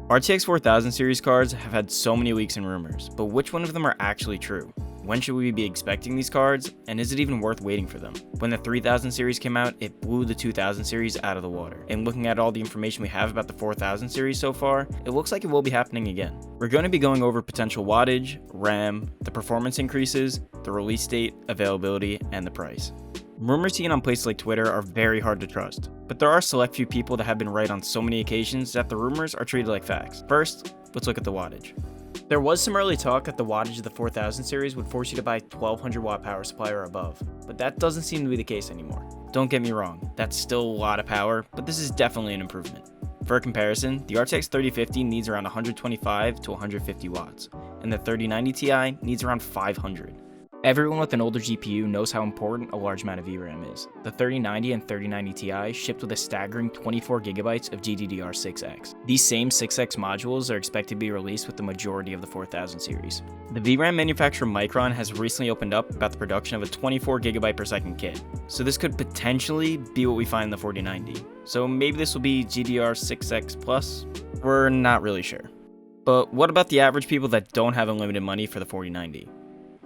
RTX 4000 series cards have had so many leaks and rumors, but which one of them are actually true? When should we be expecting these cards, and is it even worth waiting for them? When the 3000 series came out, it blew the 2000 series out of the water, and looking at all the information we have about the 4000 series so far, it looks like it will be happening again. We're going to be going over potential wattage, RAM, the performance increases, the release date, availability, and the price. Rumors seen on places like Twitter are very hard to trust, but there are a select few people that have been right on so many occasions that the rumors are treated like facts. First, let's look at the wattage. There was some early talk that the wattage of the 4000 series would force you to buy 1200 watt power supply or above, but that doesn't seem to be the case anymore. Don't get me wrong, that's still a lot of power, but this is definitely an improvement. For a comparison, the RTX 3050 needs around 125 to 150 watts, and the 3090 Ti needs around 500. Everyone with an older GPU knows how important a large amount of VRAM is. The 3090 and 3090 Ti shipped with a staggering 24GB of GDDR6X. These same 6X modules are expected to be released with the majority of the 4000 series. The VRAM manufacturer Micron has recently opened up about the production of a 24GB per second kit, so this could potentially be what we find in the 4090. So maybe this will be GDR6X Plus? We're not really sure. But what about the average people that don't have unlimited money for the 4090?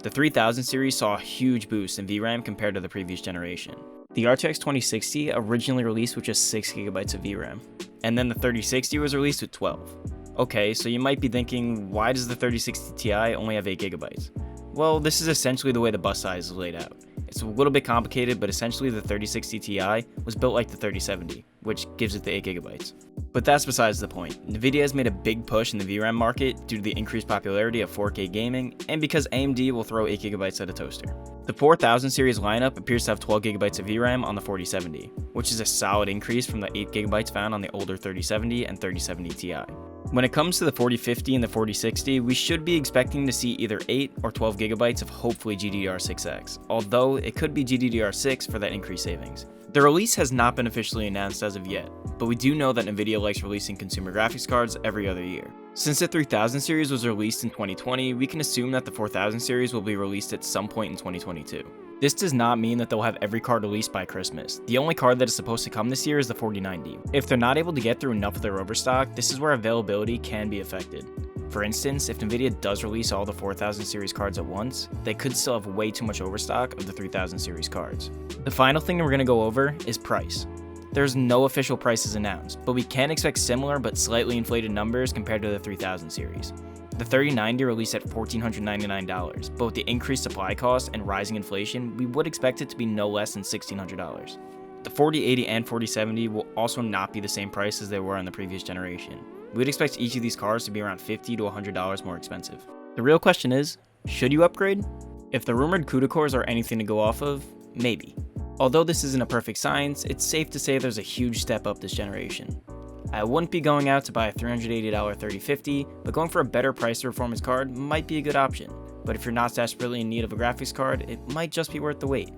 The 3000 series saw a huge boost in VRAM compared to the previous generation. The RTX 2060 originally released with just 6GB of VRAM, and then the 3060 was released with 12. Okay, so you might be thinking, why does the 3060 Ti only have 8GB? Well, this is essentially the way the bus size is laid out. It's a little bit complicated, but essentially the 3060 Ti was built like the 3070, which gives it the 8GB. But that's besides the point. Nvidia has made a big push in the VRAM market due to the increased popularity of 4K gaming, and because AMD will throw 8GB at a toaster. The 4000 series lineup appears to have 12GB of VRAM on the 4070, which is a solid increase from the 8GB found on the older 3070 and 3070 Ti. When it comes to the 4050 and the 4060, we should be expecting to see either 8 or 12GB of hopefully GDDR6X, although it could be GDDR6 for that increased savings. The release has not been officially announced as of yet, but we do know that Nvidia likes releasing consumer graphics cards every other year. Since the 3000 series was released in 2020, we can assume that the 4000 series will be released at some point in 2022. This does not mean that they'll have every card released by Christmas. The only card that is supposed to come this year is the 4090. If they're not able to get through enough of their overstock, this is where availability can be affected. For instance, if Nvidia does release all the 4000 series cards at once, they could still have way too much overstock of the 3000 series cards. The final thing that we're going to go over is price. There's no official prices announced, but we can expect similar but slightly inflated numbers compared to the 3000 series. The 3090 released at $1,499, but with the increased supply cost and rising inflation, we would expect it to be no less than $1,600. The 4080 and 4070 will also not be the same price as they were on the previous generation. We would expect each of these cards to be around $50 to $100 more expensive. The real question is, should you upgrade? If the rumored CUDA cores are anything to go off of, maybe. Although this isn't a perfect science, it's safe to say there's a huge step up this generation. I wouldn't be going out to buy a $380 3050, but going for a better price performance card might be a good option. But if you're not desperately in need of a graphics card, it might just be worth the wait.